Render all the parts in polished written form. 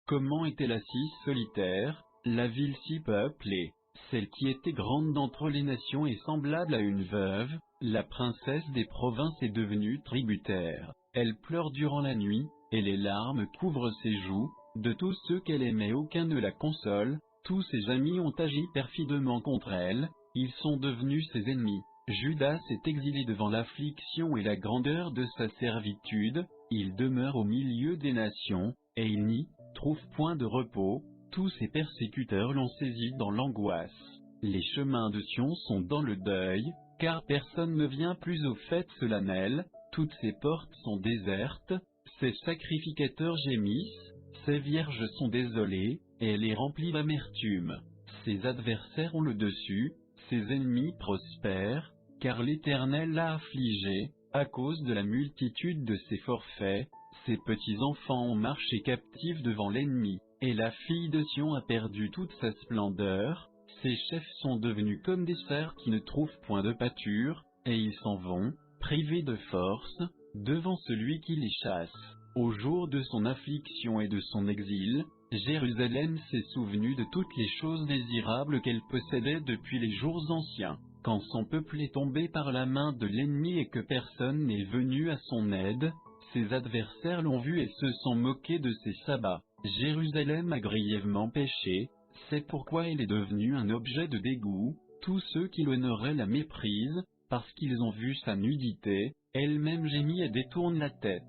Comment était-elle si solitaire, la ville si peuplée? Celle qui était grande d'entre les nations est semblable à une veuve, la princesse des provinces est devenue tributaire. Elle pleure durant la nuit, et les larmes couvrent ses joues. De tous ceux qu'elle aimait aucun ne la console, tous ses amis ont agi perfidement contre elle, ils sont devenus ses ennemis. Judas est exilé devant l'affliction et la grandeur de sa servitude, il demeure au milieu des nations, et il n'y trouve point de repos, tous ses persécuteurs l'ont saisi dans l'angoisse. Les chemins de Sion sont dans le deuil, car personne ne vient plus aux fêtes solennelles, toutes ses portes sont désertes, ses sacrificateurs gémissent, ses vierges sont désolées, et elle est remplie d'amertume. Ses adversaires ont le dessus, ses ennemis prospèrent, car l'Éternel l'a affligée, à cause de la multitude de ses forfaits, ses petits-enfants ont marché captifs devant l'ennemi, et la fille de Sion a perdu toute sa splendeur, ses chefs sont devenus comme des cerfs qui ne trouvent point de pâture, et ils s'en vont, privés de force, devant celui qui les chasse. Au jour de son affliction et de son exil, Jérusalem s'est souvenue de toutes les choses désirables qu'elle possédait depuis les jours anciens. Quand son peuple est tombé par la main de l'ennemi et que personne n'est venu à son aide, ses adversaires l'ont vu et se sont moqués de ses sabbats. Jérusalem a grièvement péché, c'est pourquoi elle est devenue un objet de dégoût. Tous ceux qui l'honoraient la méprisent, parce qu'ils ont vu sa nudité, elle-même gémit et détourne la tête.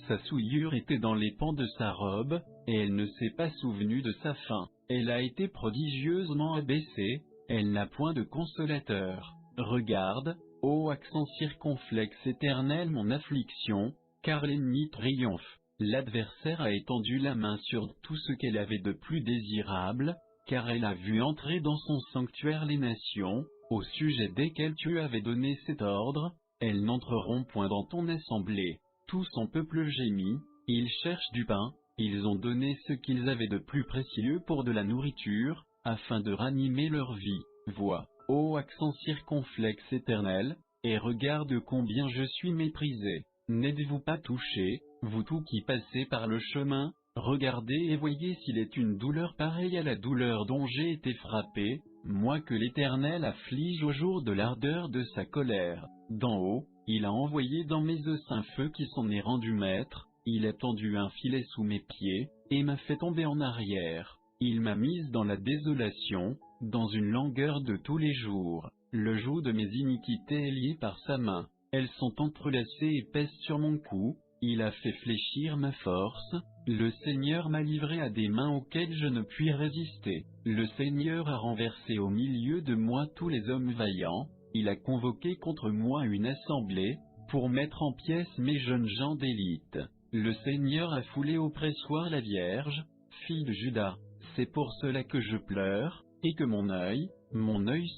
Sa souillure était dans les pans de sa robe, et elle ne s'est pas souvenue de sa faim. Elle a été prodigieusement abaissée, elle n'a point de consolateur. Regarde, ô accent circonflexe éternel mon affliction, car l'ennemi triomphe. L'adversaire a étendu la main sur tout ce qu'elle avait de plus désirable, car elle a vu entrer dans son sanctuaire les nations, au sujet desquelles tu avais donné cet ordre, elles n'entreront point dans ton assemblée. Tout son peuple gémit, ils cherchent du pain, ils ont donné ce qu'ils avaient de plus précieux pour de la nourriture, afin de ranimer leur vie. Vois, ô accent circonflexe éternel, et regarde combien je suis méprisé. N'êtes-vous pas touché, vous tous qui passez par le chemin? Regardez et voyez s'il est une douleur pareille à la douleur dont j'ai été frappé, moi que l'Éternel afflige au jour de l'ardeur de sa colère. D'en haut, il a envoyé dans mes os un feu qui s'en est rendu maître, il a tendu un filet sous mes pieds, et m'a fait tomber en arrière. Il m'a mise dans la désolation, dans une langueur de tous les jours. Le joug de mes iniquités est lié par sa main. Elles sont entrelacées et pèsent sur mon cou, il a fait fléchir ma force, le Seigneur m'a livré à des mains auxquelles je ne puis résister. Le Seigneur a renversé au milieu de moi tous les hommes vaillants, il a convoqué contre moi une assemblée, pour mettre en pièces mes jeunes gens d'élite. Le Seigneur a foulé au pressoir la Vierge, fille de Juda. C'est pour cela que je pleure, et que mon œil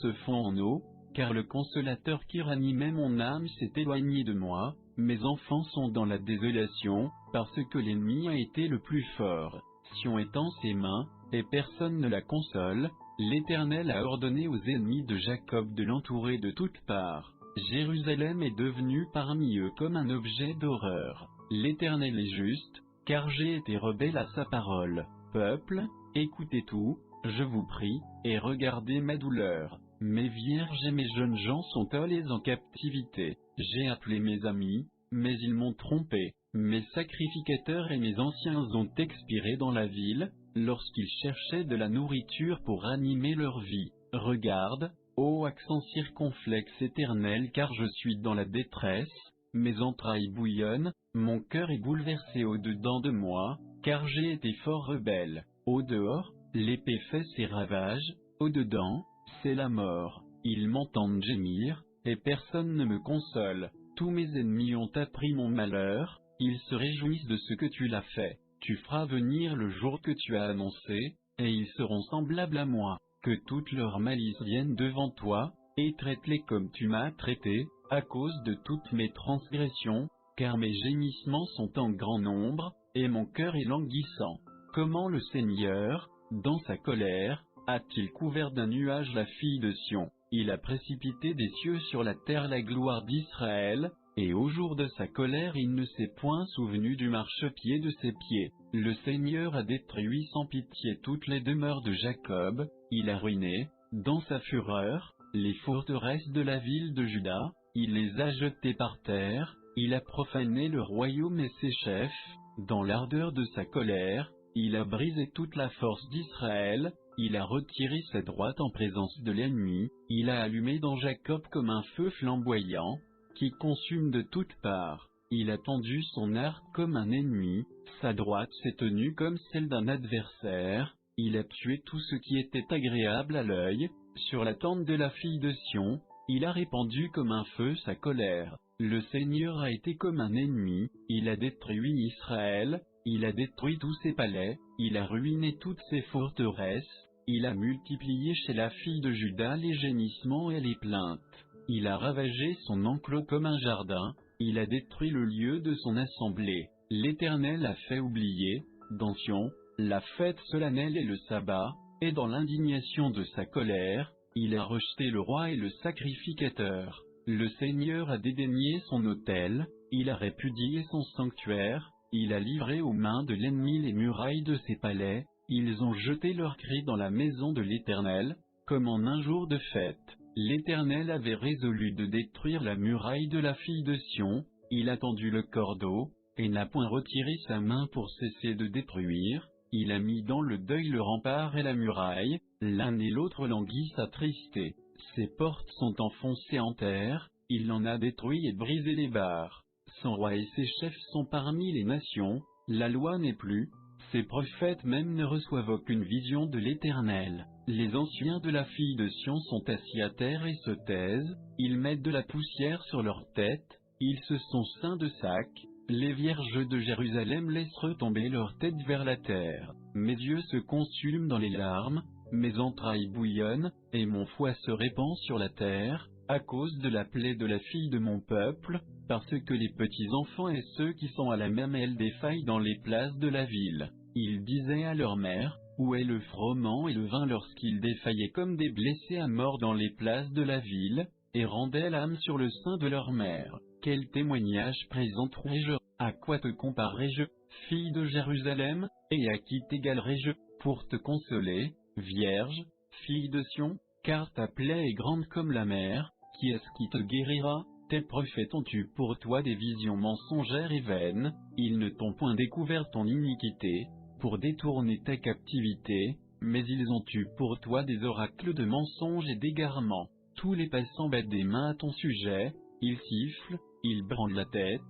se fond en eau, car le consolateur qui ranimait mon âme s'est éloigné de moi, mes enfants sont dans la désolation, parce que l'ennemi a été le plus fort. Sion est en ses mains, et personne ne la console, l'Éternel a ordonné aux ennemis de Jacob de l'entourer de toutes parts. Jérusalem est devenue parmi eux comme un objet d'horreur. L'Éternel est juste, car j'ai été rebelle à sa parole. Peuple, écoutez tout, je vous prie, et regardez ma douleur. Mes vierges et mes jeunes gens sont allés en captivité. J'ai appelé mes amis, mais ils m'ont trompé. Mes sacrificateurs et mes anciens ont expiré dans la ville, lorsqu'ils cherchaient de la nourriture pour ranimer leur vie. Regarde, ô accent circonflexe éternel, car je suis dans la détresse, mes entrailles bouillonnent, mon cœur est bouleversé au-dedans de moi, car j'ai été fort rebelle. Au dehors, l'épée fait ses ravages, au dedans, c'est la mort. Ils m'entendent gémir, et personne ne me console. Tous mes ennemis ont appris mon malheur, ils se réjouissent de ce que tu l'as fait. Tu feras venir le jour que tu as annoncé, et ils seront semblables à moi. Que toute leur malice vienne devant toi, et traite-les comme tu m'as traité, à cause de toutes mes transgressions, car mes gémissements sont en grand nombre, et mon cœur est languissant. Comment le Seigneur, dans sa colère, a-t-il couvert d'un nuage la fille de Sion? Il a précipité des cieux sur la terre la gloire d'Israël, et au jour de sa colère il ne s'est point souvenu du marchepied de ses pieds. Le Seigneur a détruit sans pitié toutes les demeures de Jacob, il a ruiné, dans sa fureur, les forteresses de la ville de Juda, il les a jetées par terre, il a profané le royaume et ses chefs, dans l'ardeur de sa colère, il a brisé toute la force d'Israël, il a retiré sa droite en présence de l'ennemi, il a allumé dans Jacob comme un feu flamboyant, qui consume de toutes parts. Il a tendu son arc comme un ennemi, sa droite s'est tenue comme celle d'un adversaire, il a tué tout ce qui était agréable à l'œil, sur la tente de la fille de Sion, il a répandu comme un feu sa colère. Le Seigneur a été comme un ennemi, il a détruit Israël, il a détruit tous ses palais, il a ruiné toutes ses forteresses, il a multiplié chez la fille de Juda les gémissements et les plaintes. Il a ravagé son enclos comme un jardin, il a détruit le lieu de son assemblée. L'Éternel a fait oublier, dans Sion, la fête solennelle et le sabbat, et dans l'indignation de sa colère, il a rejeté le roi et le sacrificateur. Le Seigneur a dédaigné son autel, il a répudié son sanctuaire, il a livré aux mains de l'ennemi les murailles de ses palais, ils ont jeté leurs cris dans la maison de l'Éternel, comme en un jour de fête. L'Éternel avait résolu de détruire la muraille de la fille de Sion, il a tendu le cordeau, et n'a point retiré sa main pour cesser de détruire, il a mis dans le deuil le rempart et la muraille, l'un et l'autre languissent attristés, ses portes sont enfoncées en terre, il en a détruit et brisé les barres, son roi et ses chefs sont parmi les nations, la loi n'est plus, ses prophètes même ne reçoivent aucune vision de l'Éternel. Les anciens de la fille de Sion sont assis à terre et se taisent, ils mettent de la poussière sur leurs têtes, ils se sont ceints de sacs, les vierges de Jérusalem laissent retomber leurs têtes vers la terre. Mes yeux se consument dans les larmes, mes entrailles bouillonnent, et mon foie se répand sur la terre, à cause de la plaie de la fille de mon peuple, parce que les petits enfants et ceux qui sont à la mamelle défaillent dans les places de la ville. Ils disaient à leur mère, où est le froment et le vin lorsqu'ils défaillaient comme des blessés à mort dans les places de la ville, et rendaient l'âme sur le sein de leur mère. Quel témoignage présenterai-je? À quoi te comparerai-je, fille de Jérusalem, et à qui t'égalerai-je, pour te consoler, vierge, fille de Sion, car ta plaie est grande comme la mer, qui est-ce qui te guérira? Tes prophètes ont eu pour toi des visions mensongères et vaines, ils ne t'ont point découvert ton iniquité, pour détourner ta captivité, mais ils ont eu pour toi des oracles de mensonges et d'égarements. Tous les passants battent des mains à ton sujet, ils sifflent, ils brandent la tête,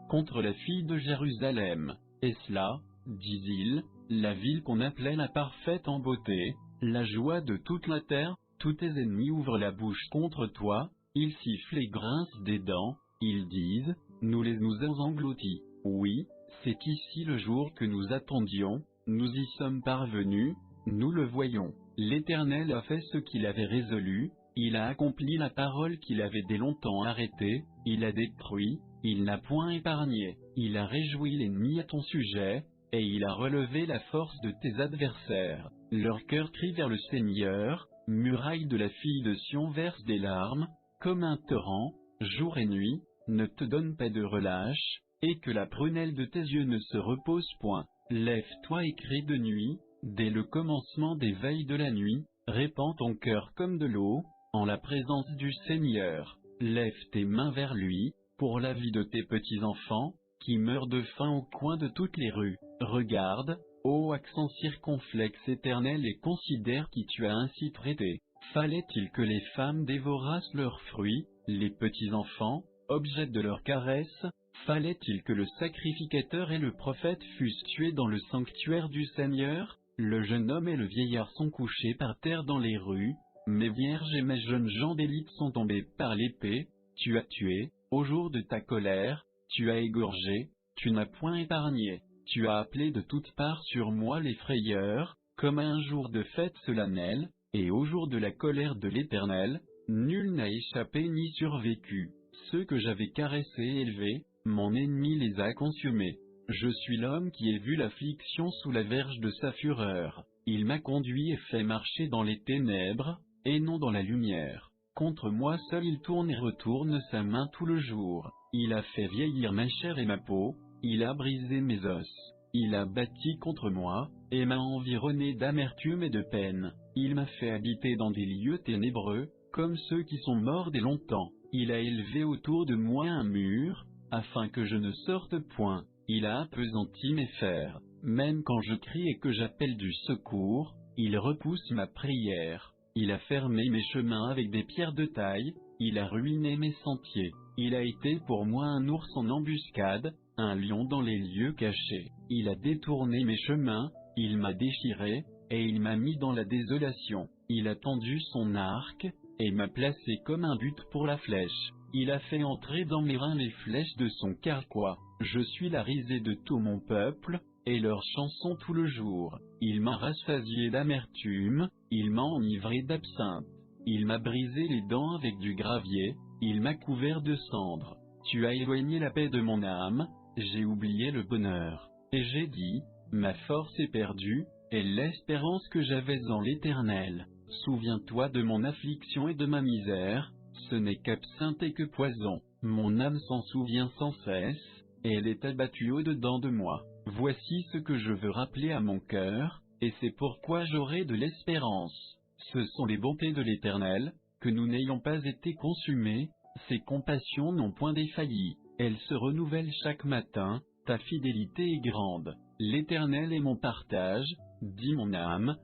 contre la fille de Jérusalem. Est-ce là, disent-ils, la ville qu'on appelait la parfaite en beauté, la joie de toute la terre? Tous tes ennemis ouvrent la bouche contre toi, ils sifflent et grincent des dents, ils disent, nous avons engloutis. Oui, c'est ici le jour que nous attendions, nous y sommes parvenus, nous le voyons. L'Éternel a fait ce qu'il avait résolu, il a accompli la parole qu'il avait dès longtemps arrêtée, il a détruit, il n'a point épargné, il a réjoui l'ennemi à ton sujet, et il a relevé la force de tes adversaires. Leur cœur crie vers le Seigneur, muraille de la fille de Sion verse des larmes, comme un torrent, jour et nuit, ne te donne pas de relâche, et que la prunelle de tes yeux ne se repose point. Lève-toi et crie de nuit, dès le commencement des veilles de la nuit, répands ton cœur comme de l'eau, en la présence du Seigneur. Lève tes mains vers lui, pour la vie de tes petits-enfants, qui meurent de faim au coin de toutes les rues. Regarde, ô accent circonflexe éternel, et considère qui tu as ainsi traité. Fallait-il que les femmes dévorassent leurs fruits, les petits-enfants, objets de leurs caresses? Fallait-il que le sacrificateur et le prophète fussent tués dans le sanctuaire du Seigneur? Le jeune homme et le vieillard sont couchés par terre dans les rues, mes vierges et mes jeunes gens d'élite sont tombés par l'épée, tu as tué, au jour de ta colère, tu as égorgé, tu n'as point épargné, tu as appelé de toutes parts sur moi les frayeurs, comme à un jour de fête solennelle, et au jour de la colère de l'Éternel, nul n'a échappé ni survécu. Ceux que j'avais caressés et élevés, mon ennemi les a consumés. Je suis l'homme qui ait vu l'affliction sous la verge de sa fureur. Il m'a conduit et fait marcher dans les ténèbres, et non dans la lumière. Contre moi seul il tourne et retourne sa main tout le jour. il a fait vieillir ma chair et ma peau, il a brisé mes os, il a bâti contre moi, et m'a environné d'amertume et de peine, il m'a fait habiter dans des lieux ténébreux, comme ceux qui sont morts dès longtemps, il a élevé autour de moi un mur, afin que je ne sorte point, il a appesanti mes fers, même quand je crie et que j'appelle du secours, il repousse ma prière, il a fermé mes chemins avec des pierres de taille, il a ruiné mes sentiers, il a été pour moi un ours en embuscade, un lion dans les lieux cachés, il a détourné mes chemins, il m'a déchiré, et il m'a mis dans la désolation, il a tendu son arc, et m'a placé comme un but pour la flèche, il a fait entrer dans mes reins les flèches de son carquois, je suis la risée de tout mon peuple, et leurs chansons tout le jour, il m'a rassasié d'amertume, il m'a enivré d'absinthe, il m'a brisé les dents avec du gravier, il m'a couvert de cendres, tu as éloigné la paix de mon âme, j'ai oublié le bonheur, et j'ai dit, ma force est perdue, et l'espérance que j'avais en l'Éternel. Souviens-toi de mon affliction et de ma misère, ce n'est qu'absinthe et que poison, mon âme s'en souvient sans cesse, et elle est abattue au-dedans de moi. Voici ce que je veux rappeler à mon cœur, et c'est pourquoi j'aurai de l'espérance. Ce sont les bontés de l'Éternel, que nous n'ayons pas été consumés, ses compassions n'ont point défailli, elles se renouvellent chaque matin, ta fidélité est grande. L'Éternel est mon partage, dit mon âme,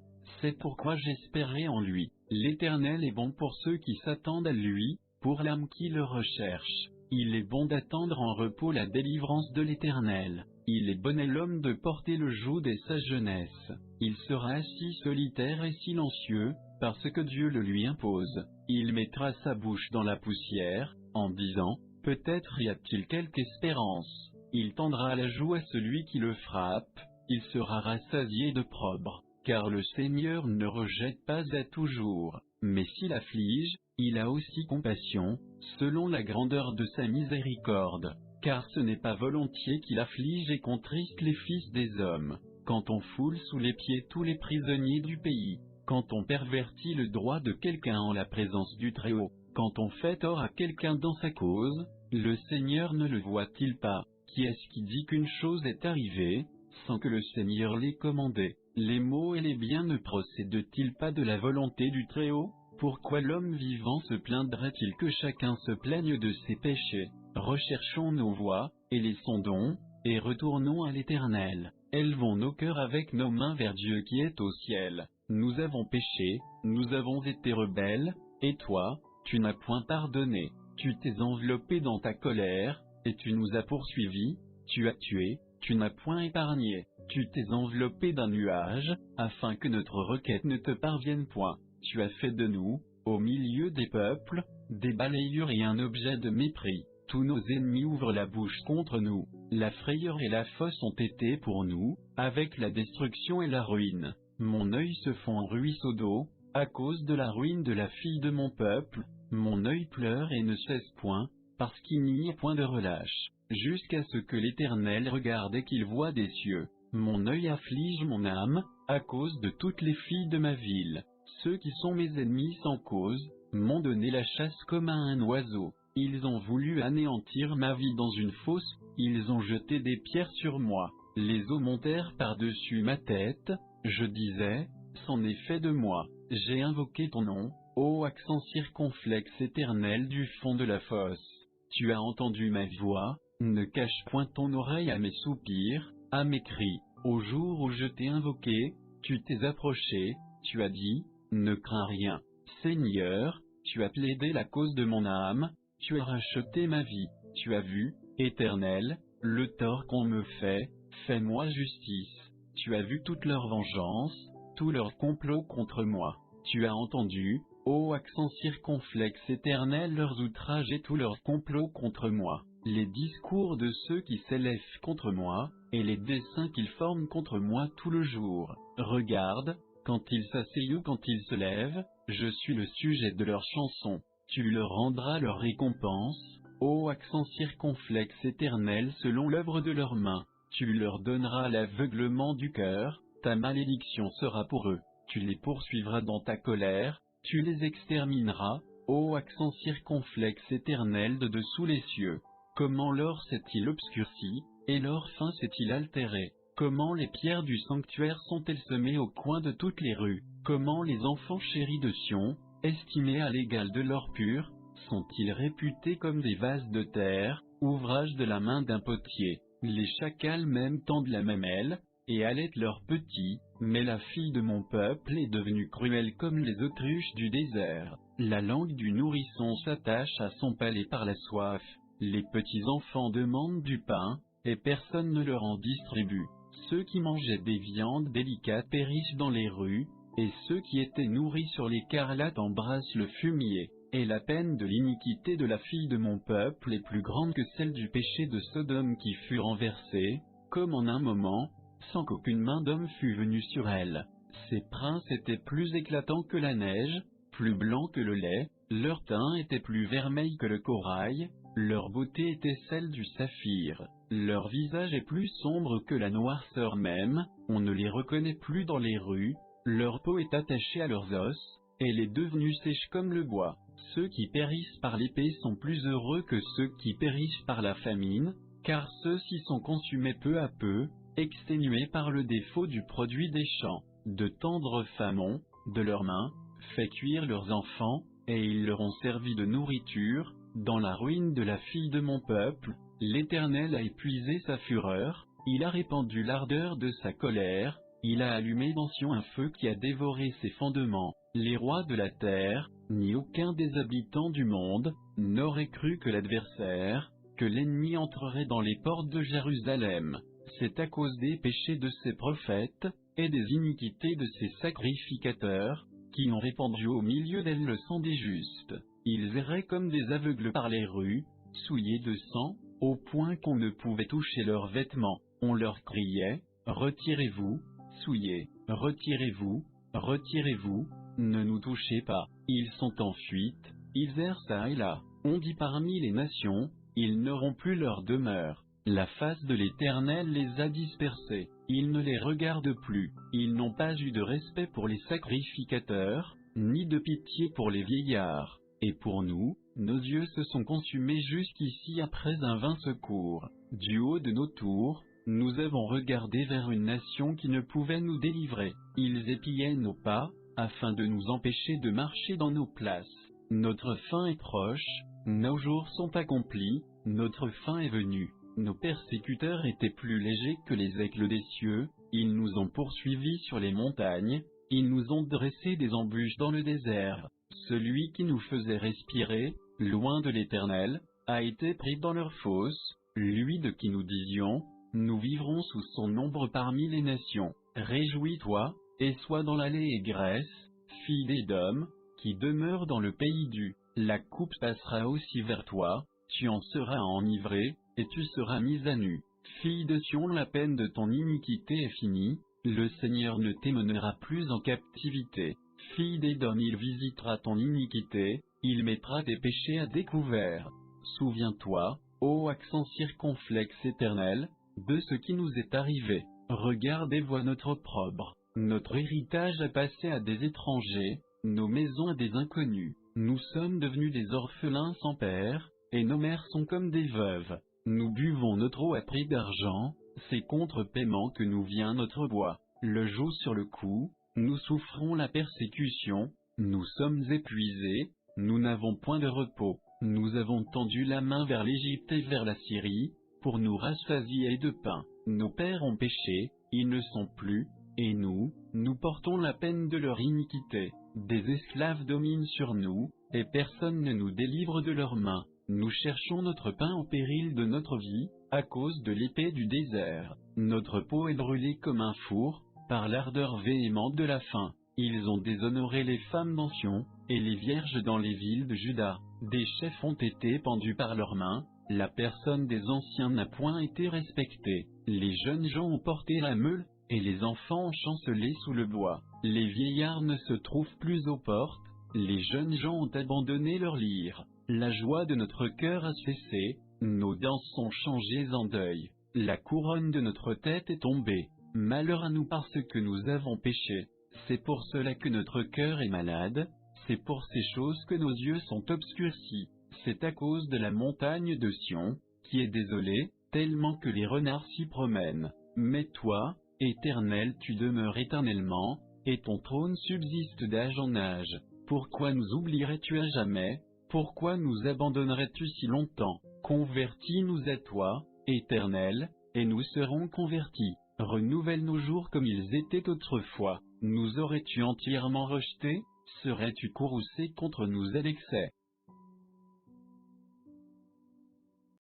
c'est pourquoi j'espérais en lui. L'Éternel est bon pour ceux qui s'attendent à lui, pour l'âme qui le recherche. Il est bon d'attendre en repos la délivrance de l'Éternel. Il est bon à l'homme de porter le joug dès sa jeunesse. Il sera assis solitaire et silencieux, parce que Dieu le lui impose. Il mettra sa bouche dans la poussière, en disant, peut-être y a-t-il quelque espérance. Il tendra la joue à celui qui le frappe, il sera rassasié d'opprobre, car le Seigneur ne rejette pas à toujours, mais s'il afflige, il a aussi compassion, selon la grandeur de sa miséricorde, car ce n'est pas volontiers qu'il afflige et contriste les fils des hommes, quand on foule sous les pieds tous les prisonniers du pays, quand on pervertit le droit de quelqu'un en la présence du Très-Haut, quand on fait tort à quelqu'un dans sa cause, le Seigneur ne le voit-il pas? Qui est-ce qui dit qu'une chose est arrivée, sans que le Seigneur l'ait commandé? Les maux et les biens ne procèdent-ils pas de la volonté du Très-Haut? Pourquoi l'homme vivant se plaindrait-il que chacun se plaigne de ses péchés? Recherchons nos voies, et les sondons, et retournons à l'Éternel. Élevons nos cœurs avec nos mains vers Dieu qui est au ciel. Nous avons péché, nous avons été rebelles, et toi, tu n'as point pardonné. Tu t'es enveloppé dans ta colère, et tu nous as poursuivis, tu as tué, tu n'as point épargné, tu t'es enveloppé d'un nuage, afin que notre requête ne te parvienne point, tu as fait de nous, au milieu des peuples, des balayures et un objet de mépris, tous nos ennemis ouvrent la bouche contre nous, la frayeur et la fosse ont été pour nous, avec la destruction et la ruine, mon œil se fond en ruisseau d'eau, à cause de la ruine de la fille de mon peuple, mon œil pleure et ne cesse point, parce qu'il n'y a point de relâche, jusqu'à ce que l'Éternel regarde et qu'il voie des cieux. Mon œil afflige mon âme, à cause de toutes les filles de ma ville. Ceux qui sont mes ennemis sans cause, m'ont donné la chasse comme à un oiseau. Ils ont voulu anéantir ma vie dans une fosse, ils ont jeté des pierres sur moi. Les eaux montèrent par-dessus ma tête, je disais, c'en est fait de moi. J'ai invoqué ton nom, ô accent circonflexe éternel du fond de la fosse. Tu as entendu ma voix, ne cache point ton oreille à mes soupirs, à mes cris. Au jour où je t'ai invoqué, tu t'es approché, tu as dit, ne crains rien. Seigneur, tu as plaidé la cause de mon âme, tu as racheté ma vie, tu as vu, Éternel, le tort qu'on me fait, fais-moi justice. Tu as vu toute leur vengeance, tout leur complot contre moi. Tu as entendu, ô accent circonflexe éternel, leurs outrages et tout leur complot contre moi, les discours de ceux qui s'élèvent contre moi, et les desseins qu'ils forment contre moi tout le jour. Regarde, quand ils s'asseyent ou quand ils se lèvent, je suis le sujet de leurs chansons. Tu leur rendras leur récompense, ô accent circonflexe éternel selon l'œuvre de leurs mains. Tu leur donneras l'aveuglement du cœur, ta malédiction sera pour eux. Tu les poursuivras dans ta colère, tu les extermineras, ô accent circonflexe éternel de dessous les cieux. Comment l'or s'est-il obscurci, et l'or fin s'est-il altéré? Comment les pierres du sanctuaire sont-elles semées au coin de toutes les rues? Comment les enfants chéris de Sion, estimés à l'égal de l'or pur, sont-ils réputés comme des vases de terre, ouvrage de la main d'un potier? Les chacals même tendent la mamelle, et allaitent leurs petits, mais la fille de mon peuple est devenue cruelle comme les autruches du désert. La langue du nourrisson s'attache à son palais par la soif. Les petits enfants demandent du pain, et personne ne leur en distribue. Ceux qui mangeaient des viandes délicates périssent dans les rues, et ceux qui étaient nourris sur l'écarlate embrassent le fumier. Et la peine de l'iniquité de la fille de mon peuple est plus grande que celle du péché de Sodome qui fut renversé, comme en un moment, sans qu'aucune main d'homme fût venue sur elle. Ces princes étaient plus éclatants que la neige, plus blancs que le lait, leur teint était plus vermeil que le corail, leur beauté était celle du saphir, leur visage est plus sombre que la noirceur même, on ne les reconnaît plus dans les rues, leur peau est attachée à leurs os, elle est devenue sèche comme le bois. Ceux qui périssent par l'épée sont plus heureux que ceux qui périssent par la famine, car ceux-ci sont consumés peu à peu, exténués par le défaut du produit des champs. De tendres femmes ont, de leurs mains, fait cuire leurs enfants, et ils leur ont servi de nourriture. Dans la ruine de la fille de mon peuple, l'Éternel a épuisé sa fureur, il a répandu l'ardeur de sa colère, il a allumé dans Sion un feu qui a dévoré ses fondements. Les rois de la terre, ni aucun des habitants du monde, n'aurait cru que l'adversaire, que l'ennemi entrerait dans les portes de Jérusalem. C'est à cause des péchés de ses prophètes, et des iniquités de ses sacrificateurs, qui ont répandu au milieu d'elle le sang des justes. Ils erraient comme des aveugles par les rues, souillés de sang, au point qu'on ne pouvait toucher leurs vêtements. On leur criait, « Retirez-vous, souillez, retirez-vous, retirez-vous, ne nous touchez pas. » Ils sont en fuite, ils errent çà et là. On dit parmi les nations, ils n'auront plus leur demeure. La face de l'Éternel les a dispersés, ils ne les regardent plus, ils n'ont pas eu de respect pour les sacrificateurs, ni de pitié pour les vieillards. Et pour nous, nos yeux se sont consumés jusqu'ici après un vain secours. Du haut de nos tours, nous avons regardé vers une nation qui ne pouvait nous délivrer. Ils épiaient nos pas, afin de nous empêcher de marcher dans nos places. Notre fin est proche, nos jours sont accomplis, notre fin est venue. Nos persécuteurs étaient plus légers que les aigles des cieux, ils nous ont poursuivis sur les montagnes, ils nous ont dressé des embûches dans le désert. Celui qui nous faisait respirer, loin de l'Éternel, a été pris dans leur fosse, lui de qui nous disions, nous vivrons sous son ombre parmi les nations. Réjouis-toi, et sois dans l'allégresse, fille d'Édom, qui demeure dans le pays du. La coupe passera aussi vers toi, tu en seras enivré, et tu seras mise à nu. Fille de Sion, la peine de ton iniquité est finie, le Seigneur ne t'emmènera plus en captivité. Fille d'Édom, il visitera ton iniquité, il mettra tes péchés à découvert. Souviens-toi, ô accent circonflexe éternel, de ce qui nous est arrivé. Regarde et vois notre opprobre. Notre héritage a passé à des étrangers, nos maisons à des inconnus. Nous sommes devenus des orphelins sans père, et nos mères sont comme des veuves. Nous buvons notre eau à prix d'argent, c'est contre paiement que nous vient notre bois. Le joug sur le cou, nous souffrons la persécution, nous sommes épuisés, nous n'avons point de repos. Nous avons tendu la main vers l'Égypte et vers la Syrie, pour nous rassasier de pain. Nos pères ont péché, ils ne sont plus, et nous portons la peine de leur iniquité. Des esclaves dominent sur nous, et personne ne nous délivre de leurs mains. Nous cherchons notre pain au péril de notre vie, à cause de l'épée du désert. Notre peau est brûlée comme un four, par l'ardeur véhémente de la faim. Ils ont déshonoré les femmes dans Sion, et les vierges dans les villes de Juda. Des chefs ont été pendus par leurs mains, la personne des anciens n'a point été respectée. Les jeunes gens ont porté la meule, et les enfants ont chancelé sous le bois. Les vieillards ne se trouvent plus aux portes, les jeunes gens ont abandonné leur lyre. La joie de notre cœur a cessé, nos danses sont changées en deuil. La couronne de notre tête est tombée. Malheur à nous parce que nous avons péché. C'est pour cela que notre cœur est malade, c'est pour ces choses que nos yeux sont obscurcis. C'est à cause de la montagne de Sion, qui est désolé, tellement que les renards s'y promènent. Mais toi, Éternel, tu demeures éternellement, et ton trône subsiste d'âge en âge. Pourquoi nous oublierais-tu à jamais? Pourquoi nous abandonnerais-tu si longtemps? Convertis-nous à toi, Éternel, et nous serons convertis. Renouvelle nos jours comme ils étaient autrefois. Nous aurais-tu entièrement rejetés? Serais-tu courroucé contre nous à l'excès?